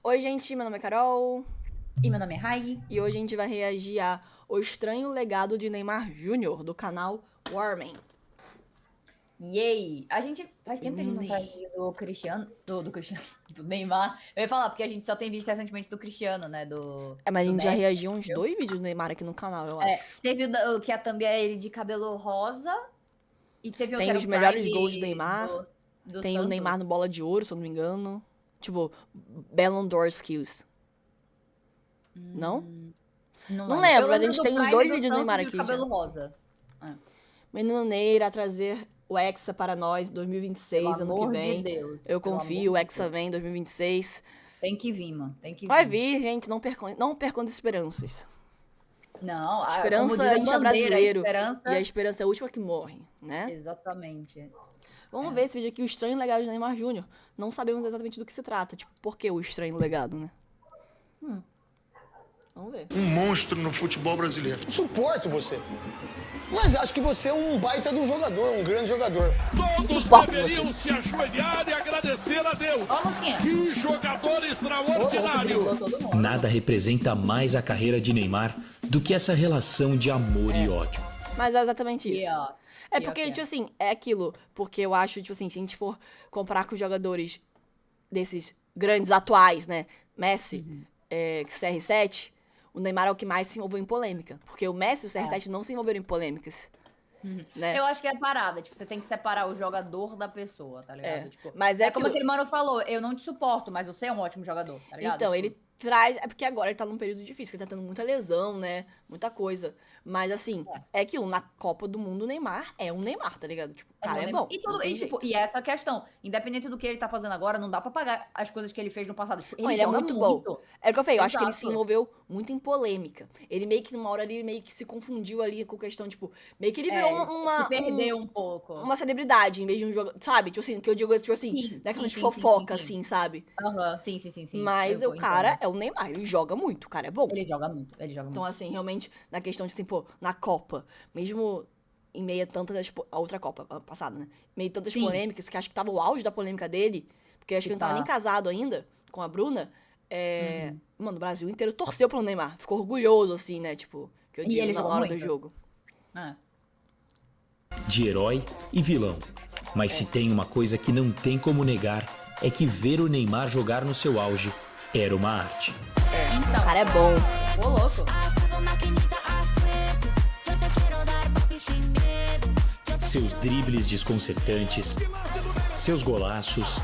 Oi, gente, meu nome é Carol. E meu nome é Rai. E hoje a gente vai reagir a O Estranho Legado de Neymar Júnior, do canal Warman. Yay! A gente faz tempo que a gente não faz vídeo do Cristiano, do Cristiano, do Neymar. Eu ia falar, porque a gente só tem visto recentemente do Cristiano, né? Mas a Do gente já Messi, reagiu a uns entendeu? 2 vídeos do Neymar aqui no canal, eu acho. Teve o que a thumb é ele de cabelo rosa. E teve o que Tem era os o melhores gols do Prime Neymar. do Tem o Neymar no Santos. Bola de Ouro, se eu não me engano. Tipo, Ballon d'Or Skills. Não? Não Não lembro. Eu lembro, mas a lembro gente do tem os Prime 2 do vídeos do Neymar Santos e o de aqui já. cabelo rosa. Menino Ney irá trazer o Hexa para nós 2026, Pelo ano que amor de vem. Deus. Eu Pelo confio, o amor de Hexa Deus. vem em 2026. Tem que vir, mano. Tem que Vai vir. vir, gente, não percam as esperanças. Não, como Esperança, diz a a gente é bandeira, a brasileiro. esperança. E a esperança é a última que morre, né? Exatamente. Vamos ver esse vídeo aqui, o Estranho Legado de Neymar Júnior. Não sabemos exatamente do que se trata. Tipo, por que o Estranho Legado, né? Vamos ver. Um monstro no futebol brasileiro. Suporto você. Mas acho que você é um baita de um jogador, um grande jogador. Todos Suporto deveriam você. se ajoelhar e agradecer a Deus. Ó a musiquinha. Que jogador Ô, extraordinário. louco, todo mundo. Nada representa mais a carreira de Neymar do que essa relação de amor e ódio. Mas é exatamente E, isso. ó, É pior porque, que é. tipo assim, é aquilo. Porque eu acho, tipo assim, se a gente for comparar com os jogadores desses grandes atuais, né? Messi, CR7, o Neymar é o que mais se envolveu em polêmica. Porque o Messi e o CR7 não se envolveram em polêmicas. Né? Eu acho que é parada, tipo, você tem que separar o jogador da pessoa, tá ligado? É, Tipo, mas é como que aquele mano falou, eu não te suporto, mas você é um ótimo jogador, tá ligado? Então, Tipo, ele traz. É porque agora ele tá num período difícil, que ele tá tendo muita lesão, né? Muita coisa. Mas assim, é aquilo, na Copa do Mundo, o Neymar é um Neymar, tá ligado? Tipo, o cara é bom. E, Não tem tipo, jeito. e essa questão, independente do que ele tá fazendo agora, não dá pra pagar as coisas que ele fez no passado. Tipo, Não, ele é joga muito bom. É o que eu falei, eu acho que ele se Exato. envolveu muito em polêmica. Ele meio que, numa hora ali, meio que se confundiu ali com questão, tipo, meio que ele virou Se perdeu um pouco. uma celebridade, em vez de um jogo. Sabe? Tipo assim, que eu digo, tipo assim, Sim, daquela de sim, fofoca, sim. assim, sabe? Aham, sim. Mas Eu o cara entendo. é o Neymar, ele joga muito, o cara é bom. Ele joga muito, ele joga Então, muito. assim, realmente, na questão de, assim, pô, na Copa, mesmo em meio a tantas... A outra Copa, a passada, né? Em meio a tantas Sim. polêmicas, que acho que tava o auge da polêmica dele, porque acho que ele não tava Tá. nem casado ainda com a Bruna. Mano, o Brasil inteiro torceu pro Neymar. Ficou orgulhoso, assim, né? Tipo, que eu E digo ele na jogou hora do muito. jogo. É. De herói e vilão. Mas se tem uma coisa que não tem como negar, é que ver o Neymar jogar no seu auge era uma arte. O cara é bom. Ô, louco. Seus dribles desconcertantes, seus golaços,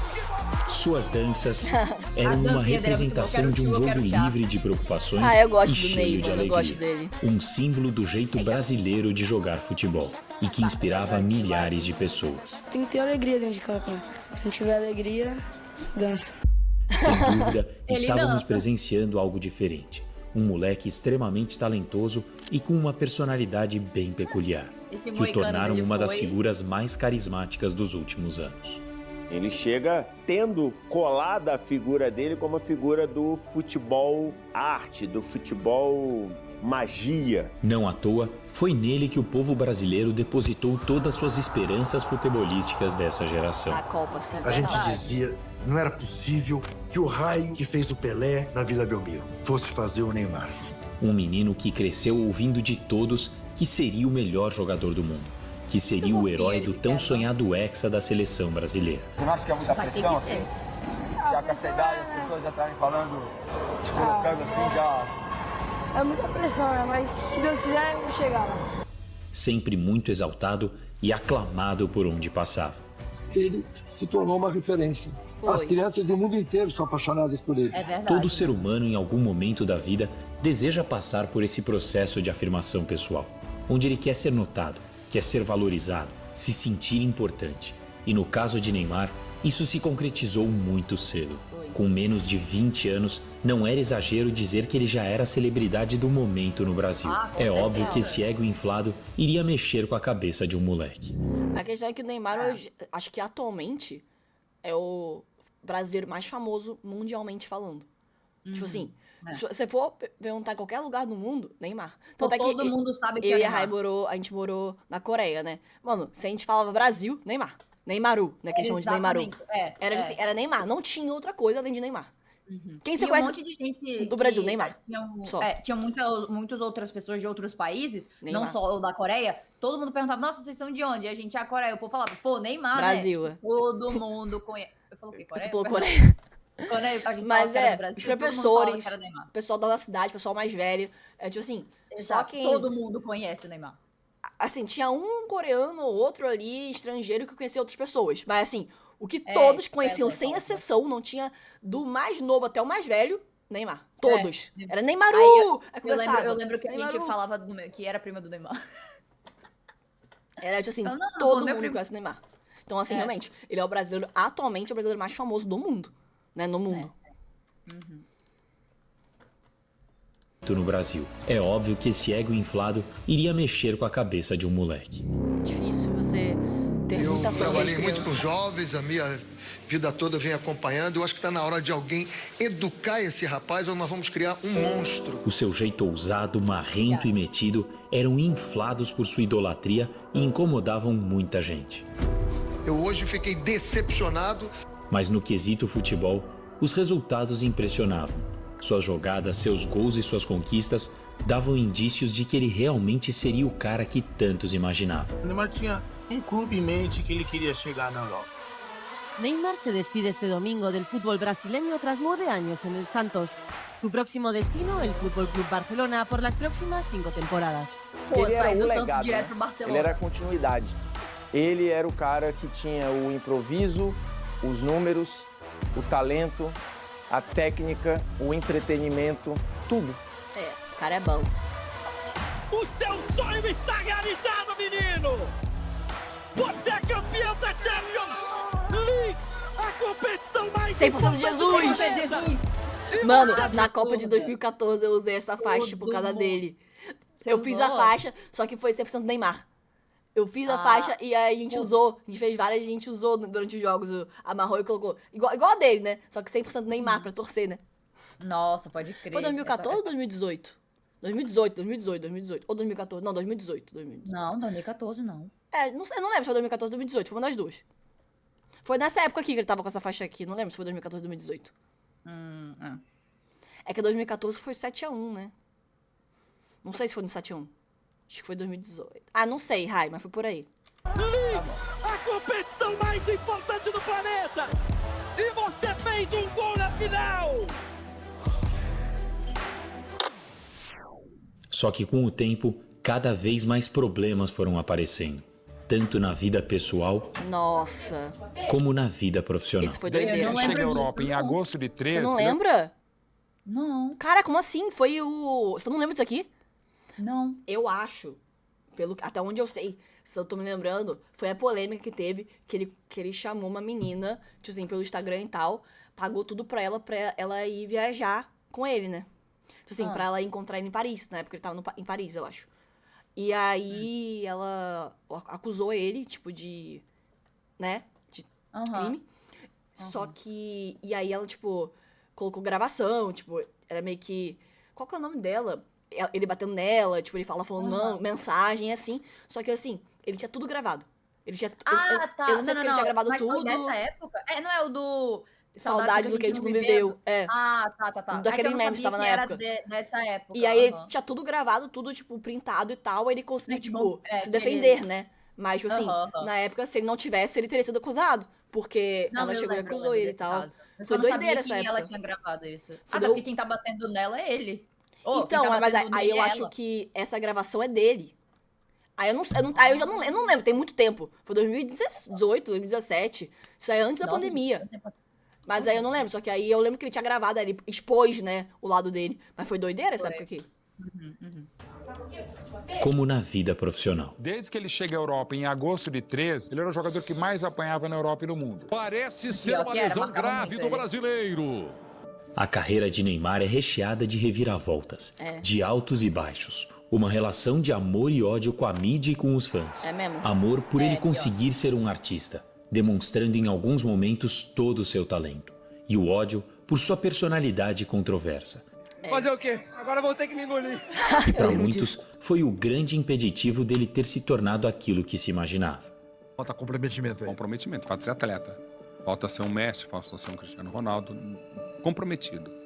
suas danças eram uma dancinha dele é muito boa, representação de um eu quero jogo tirar. livre de preocupações Ah, eu gosto e do cheio Ney, de mano, eu alegria. gosto dele. Um símbolo do jeito brasileiro de jogar futebol e que inspirava milhares de pessoas. Tem que ter alegria dentro de campo, né? Se não tiver alegria, dança. Sem dúvida, Ele estávamos dança. presenciando algo diferente. Um moleque extremamente talentoso e com uma personalidade bem peculiar, Esse que o moicano tornaram dele uma das foi- figuras mais carismáticas dos últimos anos. Ele chega tendo colada a figura dele como a figura do futebol arte, do futebol magia. Não à toa, foi nele que o povo brasileiro depositou todas suas esperanças futebolísticas dessa geração. Na Copa, assim. A gente Verdade. dizia, não era possível que o raio que fez o Pelé na Vila Belmiro fosse fazer o Neymar. Um menino que cresceu ouvindo de todos que seria o melhor jogador do mundo, que seria o herói do tão sonhado hexa da seleção brasileira. Você não acha que é muita Vai ter pressão, que ser. assim? Já com essa idade, as pessoas já estarem falando, te colocando assim, já... É muita pressão, né? Mas se Deus quiser, eu vou chegar lá. Sempre muito exaltado e aclamado por onde passava. Ele se tornou uma referência. Foi. As crianças do mundo inteiro são apaixonadas por ele. É verdade. Todo ser humano, em algum momento da vida, deseja passar por esse processo de afirmação pessoal, onde ele quer ser notado, quer ser valorizado, se sentir importante. E no caso de Neymar, isso se concretizou muito cedo. Com menos de 20 anos, não era exagero dizer que ele já era a celebridade do momento no Brasil. Com É óbvio que certeza. esse ego inflado iria mexer com a cabeça de um moleque. A questão é que o Neymar, hoje, acho que atualmente, é o brasileiro mais famoso mundialmente falando. Tipo assim, se você for perguntar em qualquer lugar do mundo, Neymar. Tanto é que Todo mundo sabe que eu é e a Rai Neymar. a gente morou na Coreia, né? Mano, se a gente falava Brasil, Neymar. Neymaru, né? Que eles chamam de Neymaru. Exatamente, Era, assim, era Neymar, não tinha outra coisa além de Neymar. Quem você E conhece um monte de gente do Brasil? que Neymar. Só. Tinha muitas outras pessoas de outros países, Neymar. não só o da Coreia. Todo mundo perguntava, nossa, vocês são de onde? E a gente é a Coreia. O povo falava, pô, Neymar, Brasil, né? Todo mundo conhece. Eu falei o quê? Coreia? Você falou Coreia. Quando a gente Mas falava que era do Brasil, os todo mundo professores, falava que era Neymar. o pessoal da nossa cidade, o pessoal mais velho. É tipo assim, só Exato, quem. todo mundo conhece o Neymar. Assim, tinha um coreano ou outro ali, estrangeiro, que conhecia outras pessoas. Mas assim, o que todos conheciam, sem exceção, não tinha do mais novo até o mais velho, Neymar. Todos. Era Neymaru! Eu lembro que a gente falava que era prima do Neymar. Era tipo assim, Não, todo meu mundo primo. conhece o Neymar. Então, assim, realmente, ele é o brasileiro, atualmente, o brasileiro mais famoso do mundo. Né? No mundo. No Brasil. É óbvio que esse ego inflado iria mexer com a cabeça de um moleque. Difícil você ter muita fama. Trabalhei muito com jovens, a minha vida toda vem acompanhando. Eu acho que está na hora de alguém educar esse rapaz ou nós vamos criar um monstro. O seu jeito ousado, marrento e metido eram inflados por sua idolatria e incomodavam muita gente. Eu hoje fiquei decepcionado. Mas no quesito futebol, os resultados impressionavam. Suas jogadas, seus gols e suas conquistas davam indícios de que ele realmente seria o cara que tantos imaginavam. O Neymar tinha um clube em mente que ele queria chegar na Europa. Neymar se despide este domingo del fútbol brasileño tras 9 años en el Santos. Su próximo destino, el Fútbol Club Barcelona, por las próximas 5 temporadas. Pô, Ele era sair o do Santos legado, direto né? pro Barcelona. Ele era a continuidade. Ele era o cara que tinha o improviso, os números, o talento, a técnica, o entretenimento, tudo. O cara é bom. O seu sonho está realizado, menino! Você é campeão da Champions League! A competição mais 100% Jesus! Jesus! Mano, na Copa de 2014 eu usei essa faixa por causa dele. Eu fiz a faixa, só que foi 100% Neymar. Eu fiz a faixa e aí a gente usou. A gente fez várias, a gente usou durante os jogos. Amarrou e colocou. Igual a dele, né? Só que 100% Neymar pra torcer, né? Nossa, pode crer. Foi 2014 ou 2018? 2018. Ou 2014? Não, 2018. Não, 2014 não. Não sei, não lembro se foi 2014 ou 2018. Foi uma das duas. Foi nessa época aqui que ele tava com essa faixa aqui. Não lembro se foi 2014 ou 2018. É que 2014 foi 7-1, né? Não sei se foi no 7-1. Acho que foi 2018. Não sei, Rai, mas foi por aí. A competição mais importante do planeta! E você fez um gol na final! Só que com o tempo, cada vez mais problemas foram aparecendo. Tanto na vida pessoal, Nossa. como na vida profissional. Esse foi doideira. Chega à Europa em agosto de 13. Você não lembra? Não. Cara, como assim? Foi o... Você não lembra disso aqui? Não. Eu acho, até onde eu sei, se eu tô me lembrando, foi a polêmica que teve, que ele chamou uma menina, tipo assim, pelo Instagram e tal, pagou tudo pra ela ir viajar com ele, né? Tipo assim, pra ela encontrar ele em Paris, na época ele tava em Paris, eu acho. E aí ela acusou ele, tipo, de, né, de crime. Só que, e aí ela, tipo, colocou gravação, tipo, era meio que, qual que é o nome dela? Ele batendo nela, tipo, ele falando não, mensagem, assim. Só que, assim, ele tinha tudo gravado. Ele tinha... Tá. Eu não sei porque ele tinha gravado mas tudo. Foi dessa época? Não é o do... Saudade do que a gente não viveu. Tá. Daquele meme que tava na época. Dessa época. E aí ele tinha tudo gravado, tudo, tipo, printado e tal. Aí ele conseguiu, tipo, se defender, né? Mas, tipo assim, na época, se ele não tivesse, ele teria sido acusado. Porque ela chegou e acusou ele e tal. Foi doideira essa época. Ela tinha gravado isso. Até porque quem tá batendo nela é ele. Então, mas aí eu acho que essa gravação é dele. Aí eu não lembro, tem muito tempo. Foi 2018, 2017. Isso é antes da pandemia. Mas aí eu não lembro, só que aí eu lembro que ele tinha gravado, aí ele expôs, né, o lado dele. Mas foi doideira essa época aqui. Como na vida profissional. Desde que ele chega à Europa em agosto de 13, ele era o jogador que mais apanhava na Europa e no mundo. Parece ser uma lesão grave do brasileiro. A carreira de Neymar é recheada de reviravoltas, de altos e baixos. Uma relação de amor e ódio com a mídia e com os fãs. É mesmo? Amor por ele conseguir ser um artista, demonstrando em alguns momentos todo o seu talento. E o ódio por sua personalidade controversa. Fazer o quê? Agora vou ter que me engolir. E para muitos, foi o grande impeditivo dele ter se tornado aquilo que se imaginava. Falta comprometimento aí. Comprometimento, falta ser atleta. Falta ser um Messi, falta ser um Cristiano Ronaldo. comprometido.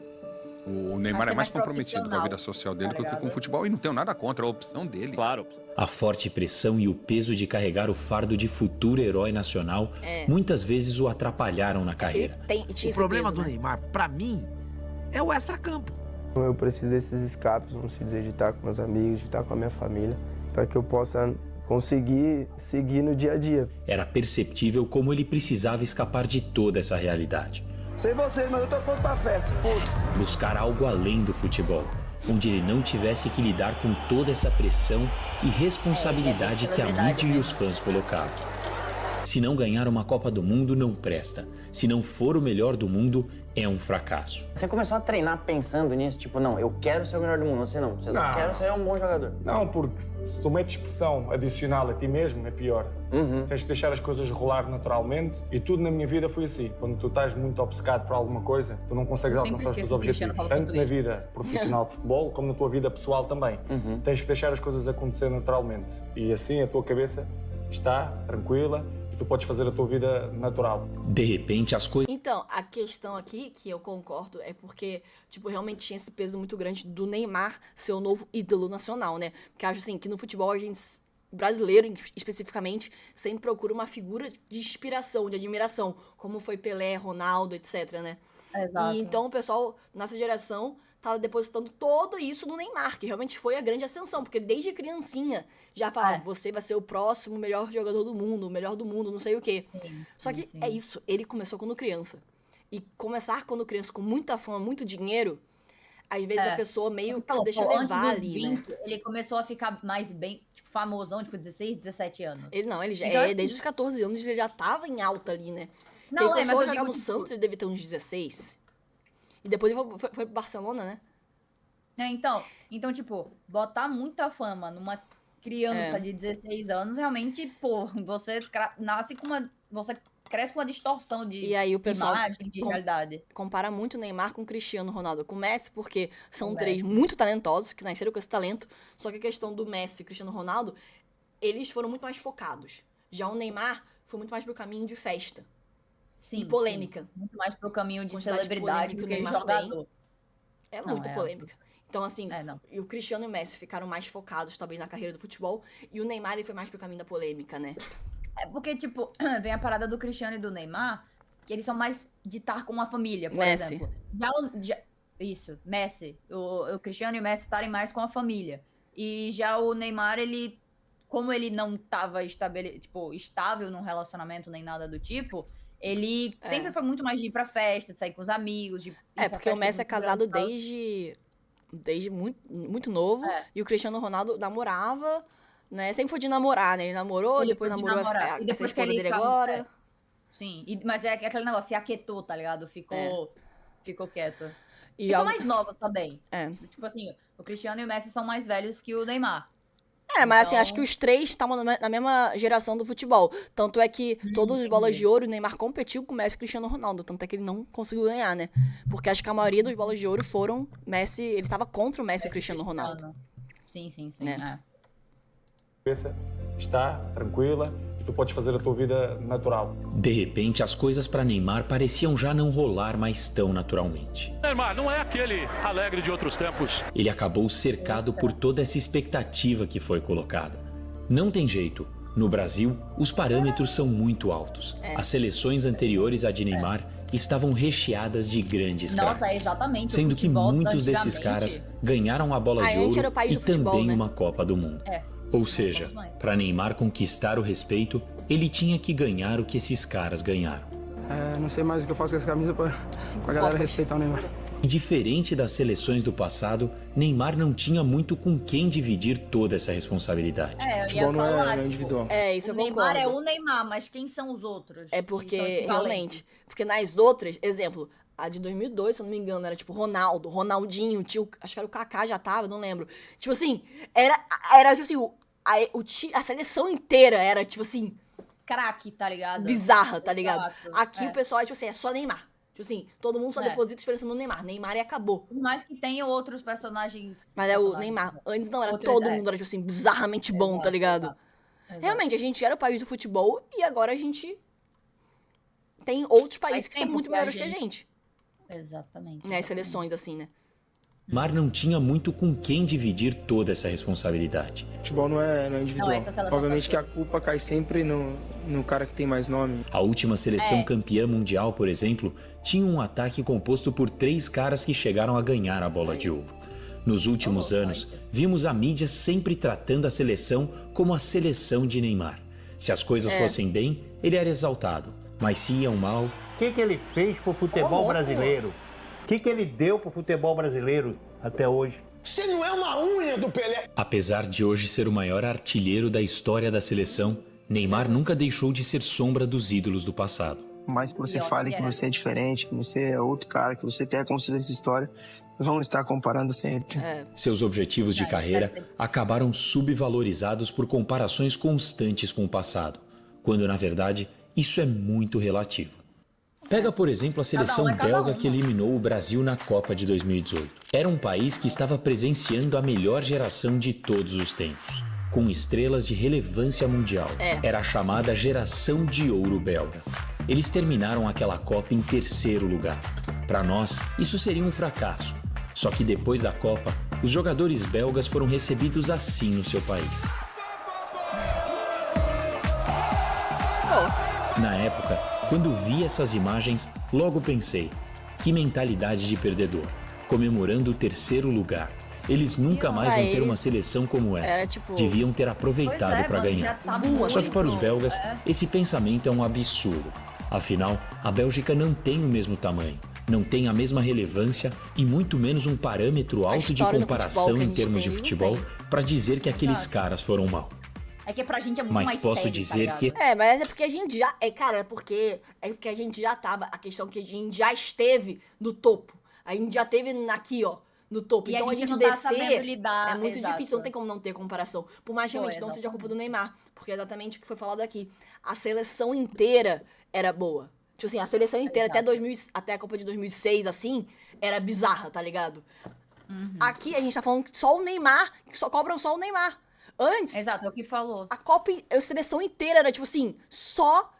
O Neymar é mais comprometido com a vida social dele do que com o futebol. E não tenho nada contra a opção dele. Claro. A forte pressão e o peso de carregar o fardo de futuro herói nacional muitas vezes o atrapalharam na carreira. O problema do Neymar, pra mim, é o extracampo. Eu preciso desses escapes, vamos dizer, de estar com meus amigos, de estar com a minha família, para que eu possa conseguir seguir no dia a dia. Era perceptível como ele precisava escapar de toda essa realidade. Sei vocês, mas eu tô pronto pra festa, foda-se. Buscar algo além do futebol, onde ele não tivesse que lidar com toda essa pressão e responsabilidade que a mídia e os fãs colocavam. Se não ganhar uma Copa do Mundo, não presta. Se não for o melhor do mundo, é um fracasso. Você começou a treinar pensando nisso? Tipo, não, eu quero ser o melhor do mundo. Você não quero ser um bom jogador. Não, porque se tu metes pressão adicional a ti mesmo, é pior. Tens de deixar as coisas rolar naturalmente. E tudo na minha vida foi assim. Quando tu estás muito obcecado por alguma coisa, tu não consegues alcançar os teus objetivos. Tanto na vida profissional de futebol, como na tua vida pessoal também. Tens que deixar as coisas acontecer naturalmente. E assim a tua cabeça está tranquila e tu podes fazer a tua vida natural. De repente, as coisas... Então, a questão aqui, que eu concordo, é porque, tipo, realmente tinha esse peso muito grande do Neymar ser o novo ídolo nacional, né? Porque acho, assim, que no futebol a gente, brasileiro especificamente, sempre procura uma figura de inspiração, de admiração, como foi Pelé, Ronaldo, etc, né? Exato. E então o pessoal, nessa geração, tava depositando todo isso no Neymar, que realmente foi a grande ascensão, porque desde criancinha já falavam, você vai ser o próximo melhor jogador do mundo, o melhor do mundo, não sei o quê. Só que é isso, ele começou quando criança. E começar quando criança com muita fama, muito dinheiro, às vezes a pessoa meio que se deixa levar ali, 20, né? Ele começou a ficar mais bem, tipo, famosão, tipo, 16, 17 anos. Ele já então, desde os 14 anos ele já tava em alta ali, né? Não, ele começou a jogar no tipo... Santos, ele deve ter uns 16. E depois ele foi pro Barcelona, né? Então, tipo, botar muita fama numa criança de 16 anos, realmente, pô, você nasce com uma... Você cresce com uma distorção de e aí o pessoal imagem, de realidade. Compara muito o Neymar com o Cristiano Ronaldo, com o Messi, porque são três muito talentosos, que nasceram com esse talento, só que a questão do Messi e Cristiano Ronaldo, eles foram muito mais focados. Já o Neymar foi muito mais pro caminho de festa. Sim, e polêmica. Sim. Muito mais pro caminho de celebridade do que o jogador. É muito polêmica. Então, assim, e o Cristiano e o Messi ficaram mais focados, talvez, na carreira do futebol, e o Neymar, ele foi mais pro caminho da polêmica, né? É porque, tipo, vem a parada do Cristiano e do Neymar, que eles são mais de estar com uma família, por exemplo. Isso, Messi. O Cristiano e o Messi estarem mais com a família. E já o Neymar, ele, como ele não tava estável num relacionamento nem nada do tipo, ele sempre foi muito mais de ir pra festa, de sair com os amigos, de ir porque o Messi é casado desde muito, muito novo, e o Cristiano Ronaldo namorava, né? Sempre foi de namorar, né? Ele namorou, depois namorou a esposa dele agora. Sim, mas é aquele negócio, se aquietou, tá ligado? Ficou quieto. E são mais novos também. Tipo assim, o Cristiano e o Messi são mais velhos que o Neymar. Mas assim, acho que os três estavam na mesma geração do futebol. Tanto é que todos os bolas de ouro, o Neymar competiu com o Messi e Cristiano Ronaldo. Tanto é que ele não conseguiu ganhar, né? Porque acho que a maioria dos bolas de ouro foram Messi... Ele tava contra o Messi e o Cristiano Ronaldo. Sim. Né? A cabeça está tranquila e tu podes fazer a tua vida natural. De repente, as coisas para Neymar pareciam já não rolar mais tão naturalmente. Neymar não é aquele alegre de outros tempos. Ele acabou cercado por toda essa expectativa que foi colocada. Não tem jeito. No Brasil, os parâmetros são muito altos. As seleções anteriores à de Neymar estavam recheadas de grandes craques. Exatamente. Sendo que muitos desses caras ganharam a bola de ouro e também uma Copa do Mundo. Ou seja, para Neymar conquistar o respeito, ele tinha que ganhar o que esses caras ganharam. Não sei mais o que eu faço com essa camisa pra a galera respeitar o Neymar. E diferente das seleções do passado, Neymar não tinha muito com quem dividir toda essa responsabilidade. Eu ia falar, individual. Isso eu concordo. O Neymar é o Neymar, mas quem são os outros? É porque, realmente, porque nas outras, exemplo, a de 2002, se eu não me engano, era tipo Ronaldo, Ronaldinho, acho que era o Kaká, já tava, não lembro. Tipo assim, era tipo assim, a seleção inteira era tipo assim... Craque, tá ligado? Bizarra, tá ligado? Aqui o pessoal é tipo assim, é só Neymar. Tipo assim, todo mundo só deposita esperança no Neymar. Neymar e acabou. Por mais que tenha outros personagens... Mas é o Neymar. Antes não, era todo mundo, era tipo assim, bizarramente bom, tá ligado? Exato. Realmente, a gente era o país do futebol e agora a gente tem outros países que são muito melhores que a gente. Exatamente. Né, as seleções, assim, né? Neymar não tinha muito com quem dividir toda essa responsabilidade. Futebol não é individual. Obviamente que a culpa cai sempre no cara que tem mais nome. A última seleção campeã mundial, por exemplo, tinha um ataque composto por 3 caras que chegaram a ganhar a bola de ouro. Nos últimos anos, vimos a mídia sempre tratando a seleção como a seleção de Neymar. Se as coisas fossem bem, ele era exaltado. Mas se iam mal... O que ele fez pro futebol brasileiro? O que ele deu pro futebol brasileiro até hoje? Você não é uma unha do Pelé. Apesar de hoje ser o maior artilheiro da história da seleção, Neymar nunca deixou de ser sombra dos ídolos do passado. Por mais que você fale que você é diferente, que você é outro cara, que você tenha construído essa história, vamos estar comparando sempre. Seus objetivos de carreira acabaram subvalorizados por comparações constantes com o passado, quando na verdade isso é muito relativo. Pega, por exemplo, a seleção belga que eliminou o Brasil na Copa de 2018. Era um país que estava presenciando a melhor geração de todos os tempos, com estrelas de relevância mundial. Era a chamada geração de ouro belga. Eles terminaram aquela Copa em 3º lugar. Para nós, isso seria um fracasso. Só que depois da Copa, os jogadores belgas foram recebidos assim no seu país. Na época, quando vi essas imagens, logo pensei, que mentalidade de perdedor, comemorando o 3º lugar. Eles nunca mais vão ter uma seleção como essa. Deviam ter aproveitado para ganhar. Só que para os belgas, esse pensamento é um absurdo. Afinal, a Bélgica não tem o mesmo tamanho, não tem a mesma relevância e muito menos um parâmetro alto de comparação em termos de futebol para dizer que aqueles caras foram mal. É que pra gente é muito mas mais posso sério, dizer tá que... mas é porque a gente já... Cara, é porque a gente já tava... A questão é que a gente já esteve no topo. A gente já esteve aqui, ó, no topo. E então a gente não tá descer lidar, é muito exato. difícil, não tem como não ter comparação. Por mais que realmente não seja culpa do Neymar. Porque é exatamente o que foi falado aqui. A seleção inteira era boa. Tipo assim, a seleção inteira até a Copa de 2006, assim, era bizarra, tá ligado? Aqui a gente tá falando que só o Neymar, que só cobram só o Neymar. Antes... Exato, é o que falou. A Copa, a seleção inteira era, tipo assim, só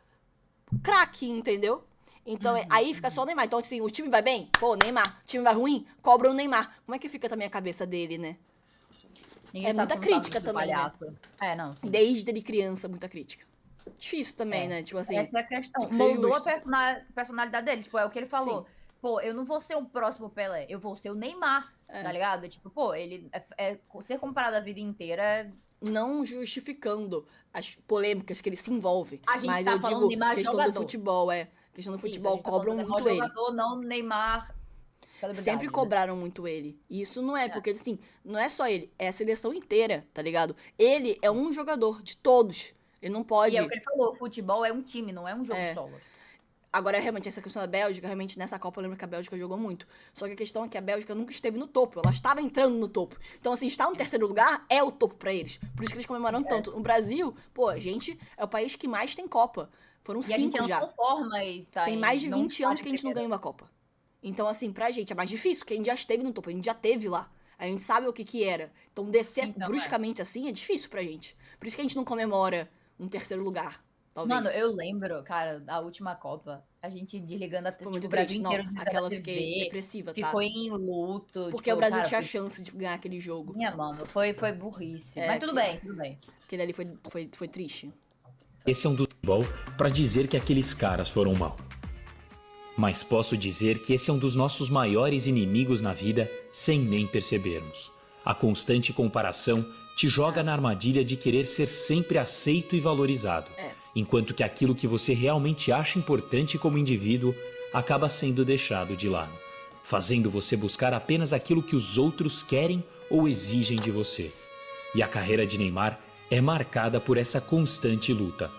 craque, entendeu? Então, aí fica só o Neymar. Então, assim, o time vai bem? Pô, Neymar. O time vai ruim? Cobra o Neymar. Como é que fica também a cabeça dele, né? Ninguém muita crítica também, né? Não, sim. Desde ele criança, muita crítica. Difícil também, né? Tipo assim... Essa é a questão. Tem que ser Moldou justo. a personalidade dele. Tipo, é o que ele falou. Sim. Pô, eu não vou ser o próximo Pelé. Eu vou ser o Neymar, tá ligado? Tipo, pô, ele... ser comparado a vida inteira... Não justificando as polêmicas que ele se envolve. A gente mas tá eu falando digo, Neymar questão jogador. do futebol, questão do futebol, cobram muito ele. Jogador, não Neymar celebridade. Sempre cobraram muito ele. E isso não é, porque assim, não é só ele, é a seleção inteira, tá ligado? Ele é um jogador de todos. Ele não pode... E é o que ele falou, futebol é um time, não é um jogo solo. Agora, realmente, essa questão da Bélgica, realmente, nessa Copa, eu lembro que a Bélgica jogou muito. Só que a questão é que a Bélgica nunca esteve no topo. Ela estava entrando no topo. Então, assim, estar no 3º lugar é o topo pra eles. Por isso que eles comemoram tanto. No Brasil, pô, a gente é o país que mais tem Copa. Foram 5 já. Tem mais de 20 anos que a gente não ganha uma Copa. Então, assim, pra gente é mais difícil, porque a gente já esteve no topo. A gente já esteve lá. A gente sabe o que era. Então, descer bruscamente assim é difícil pra gente. Por isso que a gente não comemora um 3º lugar. Talvez. Mano, eu lembro, cara, da última Copa, a gente desligando Foi muito o Brasil triste, inteiro. aquela eu fiquei depressiva, tá? Ficou em luto. Porque o Brasil tinha chance de ganhar aquele jogo. Mano, foi burrice. Mas tudo bem. Aquele ali foi triste. Esse é um do futebol pra dizer que aqueles caras foram mal. Mas posso dizer que esse é um dos nossos maiores inimigos na vida sem nem percebermos. A constante comparação te joga na armadilha de querer ser sempre aceito e valorizado, enquanto que aquilo que você realmente acha importante como indivíduo acaba sendo deixado de lado, fazendo você buscar apenas aquilo que os outros querem ou exigem de você. E a carreira de Neymar é marcada por essa constante luta.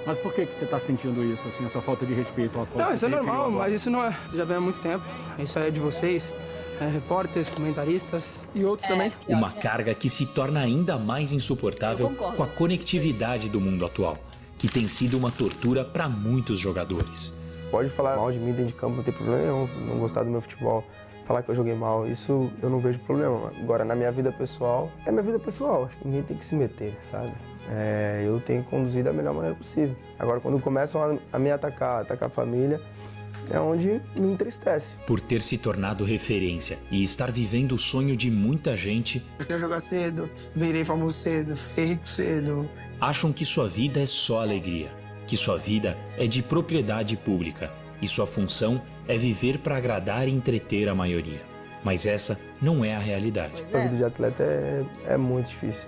Mas por que você está sentindo isso, assim, essa falta de respeito ao Não, isso é normal, mas isso não é... Isso já vem há muito tempo, isso é de vocês... repórteres, comentaristas e outros também. Uma carga que se torna ainda mais insuportável com a conectividade do mundo atual, que tem sido uma tortura para muitos jogadores. Pode falar mal de mim dentro de campo, não tem problema nenhum, não gostar do meu futebol, falar que eu joguei mal, isso eu não vejo problema. Agora, na minha vida pessoal, é minha vida pessoal, acho que ninguém tem que se meter, sabe? Eu tenho conduzido da melhor maneira possível. Agora, quando começam a me atacar a família, é onde me entristece. Por ter se tornado referência e estar vivendo o sonho de muita gente, Eu quero jogar cedo, virei famoso cedo, fiquei rico cedo. Acham que sua vida é só alegria, que sua vida é de propriedade pública e sua função é viver para agradar e entreter a maioria. Mas essa não é a realidade. A vida de atleta é muito difícil,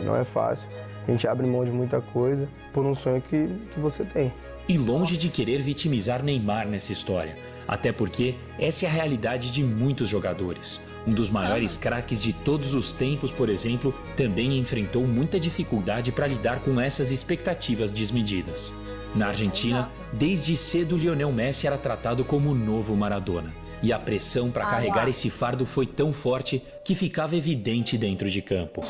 não é fácil. A gente abre mão de muita coisa por um sonho que você tem. E longe de querer vitimizar Neymar nessa história, até porque essa é a realidade de muitos jogadores. Um dos maiores craques de todos os tempos, por exemplo, também enfrentou muita dificuldade para lidar com essas expectativas desmedidas. Na Argentina, desde cedo Lionel Messi era tratado como o novo Maradona. E a pressão para carregar esse fardo foi tão forte que ficava evidente dentro de campo.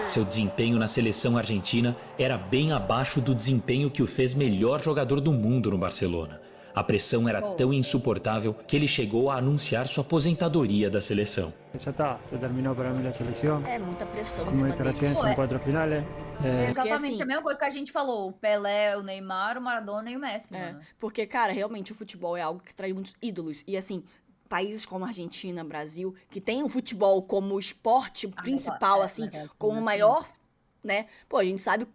Seu desempenho na seleção argentina era bem abaixo do desempenho que o fez melhor jogador do mundo no Barcelona. A pressão era tão insuportável que ele chegou a anunciar sua aposentadoria da seleção. Já está, se terminou para mim a seleção. É muita pressão em Como cima dele. são 4 finais. Exatamente assim, a mesma coisa que a gente falou. O Pelé, o Neymar, o Maradona e o Messi. Porque, cara, realmente o futebol é algo que traz muitos ídolos. E assim, países como a Argentina, Brasil, que tem o futebol como esporte principal, assim, como o maior, né? Pô, a gente sabe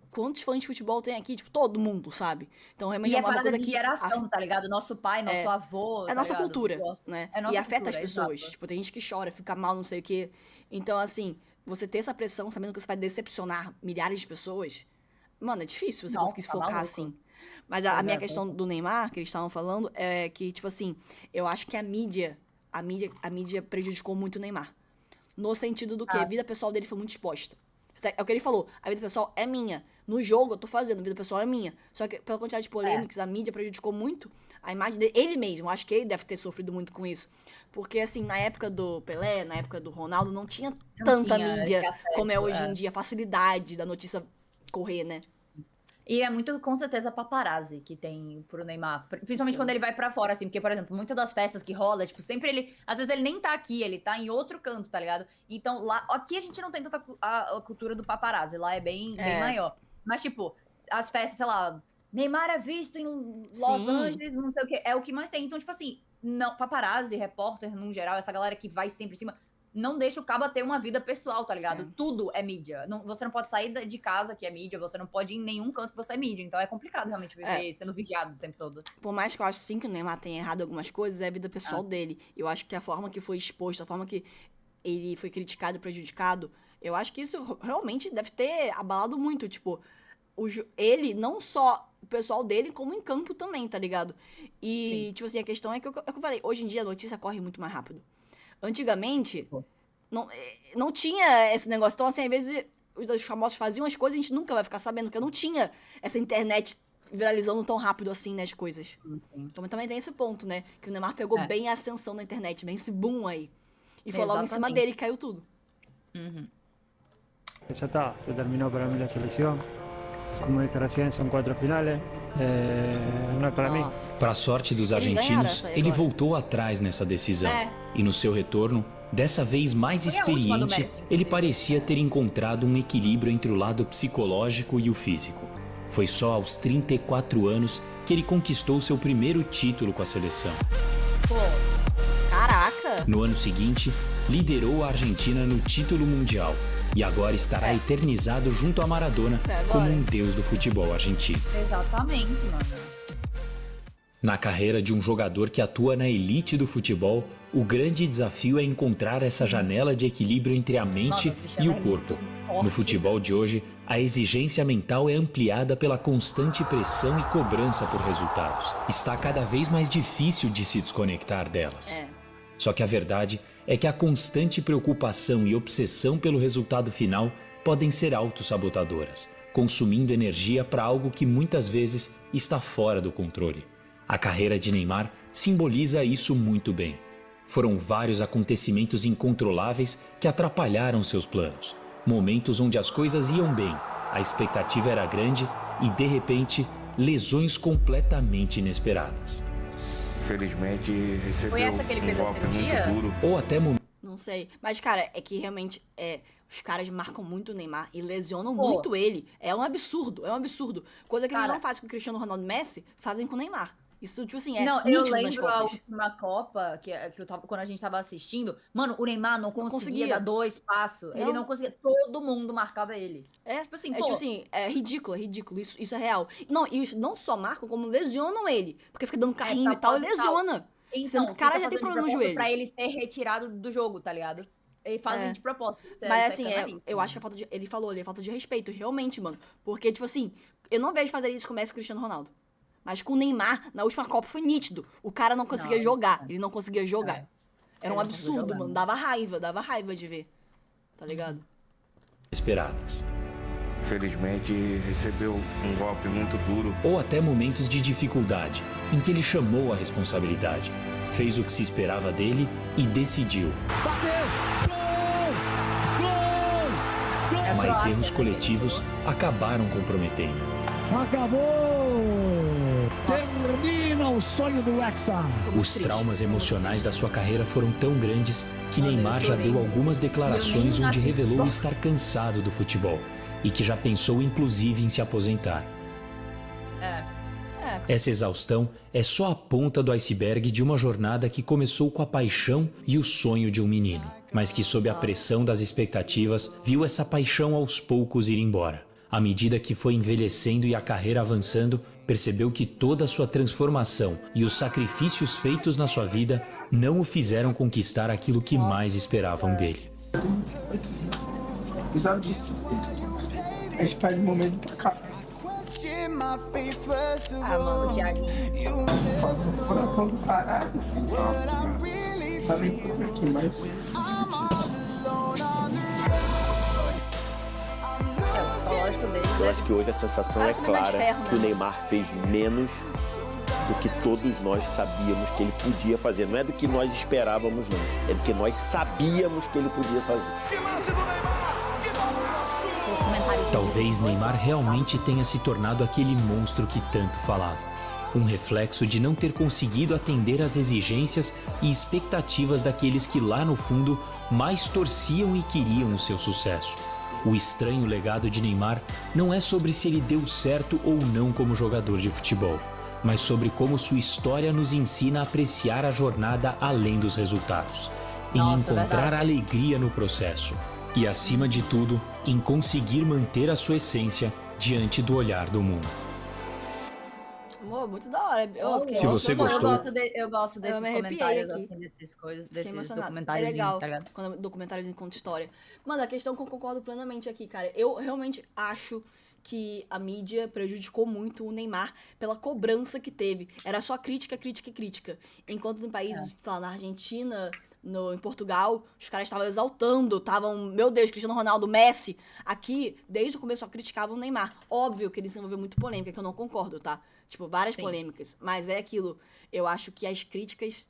quantos fãs de futebol tem aqui, tipo, todo mundo, sabe? Então, realmente E é uma coisa de que... geração, tá ligado? Nosso pai, nosso avô, É nossa ligado? cultura, né? É nossa e afeta cultura, as pessoas. exato. Tipo, tem gente que chora, fica mal, não sei o quê. Então, assim, você ter essa pressão, sabendo que você vai decepcionar milhares de pessoas, mano, é difícil você conseguir se focar assim. Mas a minha questão do Neymar, que eles estavam falando, é que, tipo assim, eu acho que a mídia prejudicou muito o Neymar. No sentido do que a vida pessoal dele foi muito exposta. É o que ele falou, a vida pessoal é minha. No jogo eu tô fazendo, a vida pessoal é minha. Só que pela quantidade de polêmicas, a mídia prejudicou muito a imagem dele. Ele mesmo, acho que ele deve ter sofrido muito com isso. Porque, assim, na época do Pelé, na época do Ronaldo, não tinha tanta mídia como é hoje em dia. A facilidade da notícia correr, né? E é muito, com certeza, paparazzi que tem pro Neymar. Principalmente quando ele vai pra fora, assim. Porque, por exemplo, muitas das festas que rola, tipo, sempre ele... Às vezes ele nem tá aqui, ele tá em outro canto, tá ligado? Então, lá... Aqui a gente não tem tanta a cultura do paparazzi. Lá é bem maior. Mas, tipo, as festas, sei lá... Neymar é visto em Los Angeles, não sei o quê. É o que mais tem. Então, tipo assim... Não, paparazzi, repórter, no geral, essa galera que vai sempre em cima... Não deixa o cabo ter uma vida pessoal, tá ligado? Tudo é mídia. Você não pode sair de casa que é mídia, você não pode ir em nenhum canto que você é mídia. Então é complicado realmente viver sendo vigiado o tempo todo. Por mais que eu acho sim que o Neymar tenha errado algumas coisas, é a vida pessoal dele. Eu acho que a forma que foi exposto, a forma que ele foi criticado e prejudicado, eu acho que isso realmente deve ter abalado muito, tipo, ele, não só o pessoal dele, como em campo também, tá ligado? E, tipo assim, a questão é que eu falei, hoje em dia a notícia corre muito mais rápido. Antigamente, não tinha esse negócio. Então, assim, às vezes, os famosos faziam as coisas e a gente nunca vai ficar sabendo, porque não tinha essa internet viralizando tão rápido assim, né, as coisas. Então, também tem esse ponto, né? Que o Neymar pegou bem a ascensão na internet, bem esse boom aí. E foi logo em cima dele que caiu tudo. Já está, se terminou para mim a seleção. Como declarações, são 4 finais. Não é para mim. Para a sorte dos argentinos, ele voltou atrás nessa decisão. E no seu retorno, dessa vez mais experiente, ele parecia ter encontrado um equilíbrio entre o lado psicológico e o físico. Foi só aos 34 anos que ele conquistou seu primeiro título com a seleção. Caraca! No ano seguinte, liderou a Argentina no título mundial. E agora estará eternizado junto a Maradona como um deus do futebol argentino. Exatamente, mano. Na carreira de um jogador que atua na elite do futebol, o grande desafio é encontrar essa janela de equilíbrio entre a mente e o corpo. No futebol de hoje, a exigência mental é ampliada pela constante pressão e cobrança por resultados. Está cada vez mais difícil de se desconectar delas. Só que a verdade é que a constante preocupação e obsessão pelo resultado final podem ser autossabotadoras, consumindo energia para algo que muitas vezes está fora do controle. A carreira de Neymar simboliza isso muito bem. Foram vários acontecimentos incontroláveis que atrapalharam seus planos. Momentos onde as coisas iam bem, a expectativa era grande e, de repente, lesões completamente inesperadas. Infelizmente, recebeu Foi essa que ele fez a golpe cirurgia? muito duro. Ou até Não sei. Mas, cara, é que realmente os caras marcam muito o Neymar e lesionam muito ele. É um absurdo. Coisa que eles não fazem com o Cristiano Ronaldo e Messi, fazem com o Neymar. Isso, tipo assim, nítido nas Copas. Eu lembro a última Copa, quando a gente tava assistindo, mano, o Neymar não conseguia dar 2 passos. Ele não conseguia, todo mundo marcava ele. Tipo assim, é ridículo. Isso é real. Não, e não só marcam, como lesionam ele. Porque fica dando carrinho e tal, e lesiona. Então, sendo que o cara já tem problema no joelho. Pra ele ser retirado do jogo, tá ligado? Ele fazem de propósito. Mas assim, eu acho que ele falou, é falta de respeito, realmente, mano. Porque, tipo assim, eu não vejo fazer isso com o Messi e o Cristiano Ronaldo. Mas com o Neymar, na última Copa, foi nítido. O cara não conseguia jogar. Ele não conseguia jogar. Era um absurdo, mano. Dava raiva de ver. Tá ligado? Esperadas. Felizmente, recebeu um golpe muito duro. Ou até momentos de dificuldade, em que ele chamou a responsabilidade, fez o que se esperava dele e decidiu. Mas erros coletivos acabaram comprometendo. Acabou! Termina o sonho do Hexa! Os traumas emocionais da sua carreira foram tão grandes que Neymar já deu algumas declarações onde revelou estar cansado do futebol e que já pensou inclusive em se aposentar. Essa exaustão é só a ponta do iceberg de uma jornada que começou com a paixão e o sonho de um menino, mas que sob a pressão das expectativas viu essa paixão aos poucos ir embora. À medida que foi envelhecendo e a carreira avançando, percebeu que toda a sua transformação e os sacrifícios feitos na sua vida não o fizeram conquistar aquilo que mais esperavam dele. Você sabe disso? A gente faz um momento pra cá. Mano, Thiaguinho. Coração do caralho, filho. Tá bem por aqui, mas... Eu acho que hoje a sensação é clara que o Neymar fez menos do que todos nós sabíamos que ele podia fazer. Não é do que nós esperávamos, não. É do que nós sabíamos que ele podia fazer. Talvez Neymar realmente tenha se tornado aquele monstro que tanto falava. Um reflexo de não ter conseguido atender às exigências e expectativas daqueles que lá no fundo mais torciam e queriam o seu sucesso. O estranho legado de Neymar não é sobre se ele deu certo ou não como jogador de futebol, mas sobre como sua história nos ensina a apreciar a jornada além dos resultados, em encontrar alegria no processo e, acima de tudo, em conseguir manter a sua essência diante do olhar do mundo. Muito da hora. Se você gostou... Eu gosto desses comentários, assim, desses documentários, tá ligado? Quando documentários contam história. Mano, a questão que eu concordo plenamente aqui, cara. Eu realmente acho que a mídia prejudicou muito o Neymar pela cobrança que teve. Era só crítica. Enquanto em países, sei lá, na Argentina, em Portugal, os caras estavam exaltando, meu Deus, Cristiano Ronaldo, Messi. Aqui, desde o começo, só criticavam o Neymar. Óbvio que ele se envolveu muito polêmica, que eu não concordo, tá? Tipo, várias polêmicas. Mas é aquilo, eu acho que as críticas...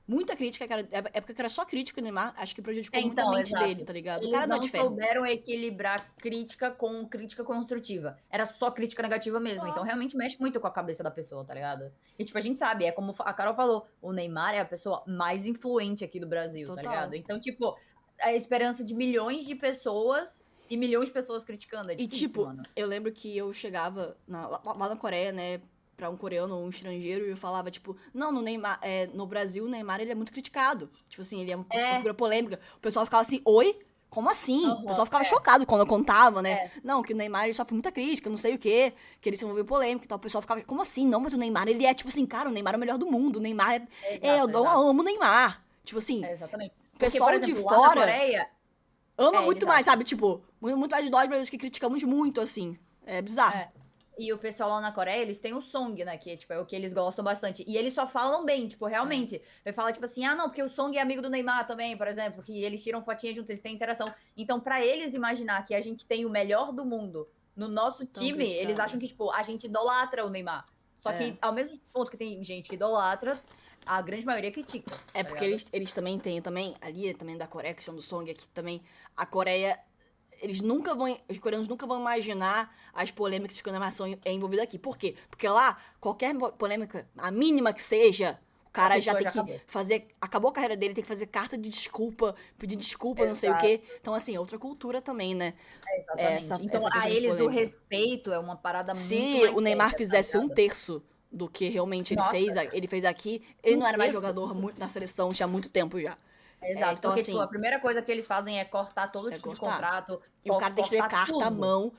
Muita crítica, cara, época que era só crítica o Neymar, acho que prejudicou muito a mente dele, tá ligado? Eles o cara não souberam equilibrar crítica com crítica construtiva. Era só crítica negativa mesmo. Então, realmente mexe muito com a cabeça da pessoa, tá ligado? E, tipo, a gente sabe, é como a Carol falou, o Neymar é a pessoa mais influente aqui do Brasil, tá ligado? Então, tipo, a esperança de milhões de pessoas... E milhões de pessoas criticando, é difícil, e, tipo, mano. Eu lembro que eu chegava lá na Coreia, né, pra um coreano ou um estrangeiro, e eu falava, tipo, não, no Brasil, o Neymar, ele é muito criticado. Tipo assim, ele é uma figura polêmica. O pessoal ficava assim, oi? Como assim? O pessoal ficava chocado quando eu contava, né? Não, que o Neymar, ele sofre muita crítica, não sei o quê, que ele se envolveu em polêmica e tal. O pessoal ficava, como assim? Não, mas o Neymar, ele é, tipo assim, cara, o Neymar é o melhor do mundo. O Neymar eu amo o Neymar. Tipo assim, exatamente. O pessoal por exemplo, de fora... Lá na Coreia, ama muito mais, sabe? Tipo, muito mais de nós brasileiros que criticamos muito, assim. É bizarro. E o pessoal lá na Coreia, eles têm o Song, né? Que tipo, é o que eles gostam bastante. E eles só falam bem, tipo, realmente. Ele fala, tipo assim, não, porque o Song é amigo do Neymar também, por exemplo. Que eles tiram fotinhas juntos, eles têm interação. Então, pra eles imaginar que a gente tem o melhor do mundo no nosso time, eles acham que, tipo, a gente idolatra o Neymar. Só que, ao mesmo ponto que tem gente que idolatra... A grande maioria critica. Porque eles também têm, ali também da Coreia, que são do Song aqui também, a Coreia, os coreanos nunca vão imaginar as polêmicas que a animação é envolvida aqui. Por quê? Porque lá, qualquer polêmica, a mínima que seja, cara já tem que fazer... Acabou a carreira dele, tem que fazer carta de desculpa, pedir desculpa, não sei o quê. Então, assim, é outra cultura também, né? Exatamente. Então, a eles o respeito é uma parada muito Se o Neymar fizesse 1/3 do que realmente ele fez aqui, ele não era mais jogador na seleção, tinha muito tempo já. Exato, então, porque assim, a primeira coisa que eles fazem é cortar todo tipo de contrato. E o cara tem que escrever carta à mão,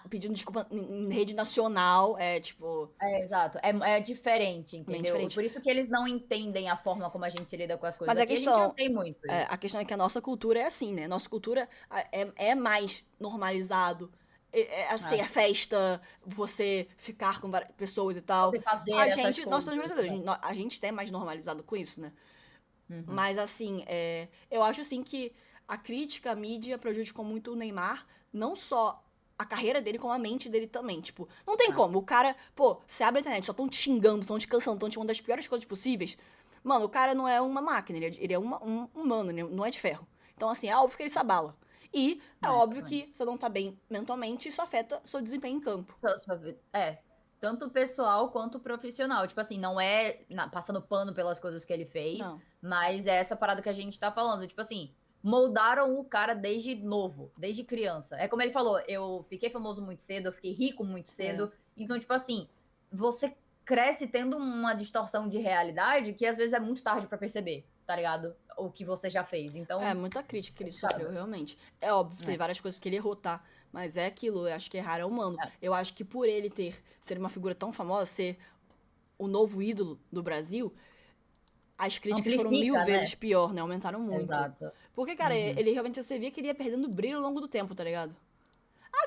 pedindo desculpa em rede nacional, exato, é diferente, entendeu? Por isso que eles não entendem a forma como a gente lida com as coisas. Mas a questão, não tem muito isso. A questão é que a nossa cultura é assim, né? Nossa cultura é mais normalizado. Assim, a festa, você ficar com várias pessoas e tal. Você fazer nós somos brasileiros, a gente é mais normalizado com isso, né? Mas, assim, eu acho, assim, que a crítica à mídia prejudicou muito o Neymar, não só a carreira dele, como a mente dele também. Tipo, não tem como. O cara, você abre a internet, só tão te xingando, tão te cansando, tão te mandando das piores coisas possíveis. Mano, o cara não é uma máquina, ele é um humano, ele não é de ferro. Então, assim, é óbvio que ele se abala. E é óbvio que você não tá bem mentalmente, isso afeta seu desempenho em campo. Tanto pessoal quanto profissional. Tipo assim, não é passando pano pelas coisas que ele fez, mas é essa parada que a gente tá falando. Tipo assim, moldaram o cara desde novo, desde criança. É como ele falou, eu fiquei famoso muito cedo, eu fiquei rico muito cedo. Então, tipo assim, você cresce tendo uma distorção de realidade que às vezes é muito tarde pra perceber, tá ligado? O que você já fez. Então, muita crítica que ele sofreu, realmente. É óbvio, tem várias coisas que ele errou, tá? Mas é aquilo, eu acho que errar é humano. Eu acho que por ele ser uma figura tão famosa, ser o novo ídolo do Brasil, as críticas foram 1000 vezes pior, né? Aumentaram muito. Exato. Porque, cara, ele realmente, você via que ele ia perdendo brilho ao longo do tempo, tá ligado?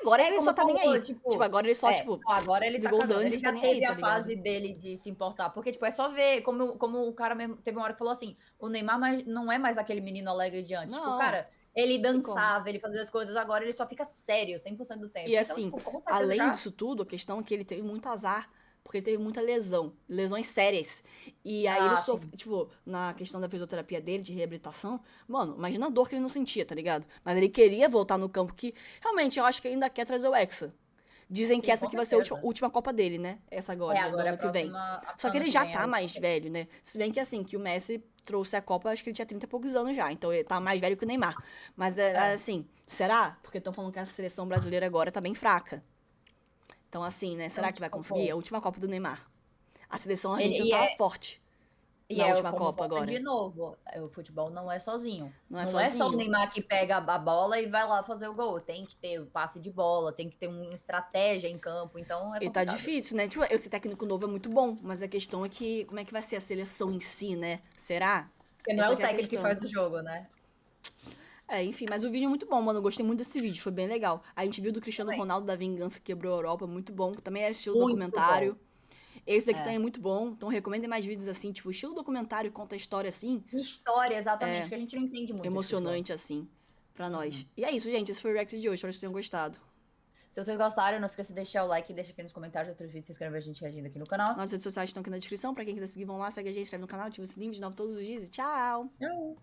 Agora ele só tá nem aí. Tipo, agora ele só, agora ele tá cagando. Ele já teve a tá fase dele de se importar. Porque, tipo, é só ver como o cara mesmo... Teve uma hora que falou assim, o Neymar não é mais aquele menino alegre de antes. Não. Tipo, cara, ele dançava, ele fazia as coisas, agora ele só fica sério 100% do tempo. E assim, além disso tudo, a questão é que ele teve muito azar, porque ele teve muita lesões sérias. E aí ele sofreu, tipo, na questão da fisioterapia dele, de reabilitação, mano, imagina a dor que ele não sentia, tá ligado? Mas ele queria voltar no campo, que realmente eu acho que ele ainda quer trazer o Hexa. Dizem que essa aqui vai ser a última Copa dele, né? Essa agora, do ano que vem. Só que ele já tá mais velho, né? Se bem que assim, que o Messi trouxe a Copa, acho que ele tinha 30 e poucos anos já. Então ele tá mais velho que o Neymar. Mas assim, será? Porque estão falando que a seleção brasileira agora tá bem fraca. Então assim, né? Será que vai conseguir? A última Copa do Neymar. A seleção argentina tava forte. Na última Copa agora. De novo, o futebol não é sozinho. Não é só o Neymar que pega a bola e vai lá fazer o gol. Tem que ter o passe de bola, tem que ter uma estratégia em campo, então é complicado. E tá difícil, né? Tipo, esse técnico novo é muito bom, mas a questão é que como é que vai ser a seleção em si, né? Será? Porque não é o técnico que faz o jogo, né? Enfim, mas o vídeo é muito bom, mano. Eu gostei muito desse vídeo, foi bem legal. A gente viu do Cristiano Ronaldo da vingança que quebrou a Europa, muito bom. Também era estilo documentário. Bom. Esse daqui também é muito bom, então recomendem mais vídeos assim, tipo, estilo documentário, conta a história assim. História, exatamente, porque a gente não entende muito. Emocionante, assim, pra nós. E é isso, gente, esse foi o react de hoje, espero que vocês tenham gostado. Se vocês gostaram, não esqueça de deixar o like e deixa aqui nos comentários de outros vídeos, se inscreve a gente reagindo aqui no canal. Nossas redes sociais estão aqui na descrição, pra quem quiser seguir, vão lá, segue a gente, inscreve no canal, ativa o sininho de novo todos os dias e tchau! Tchau!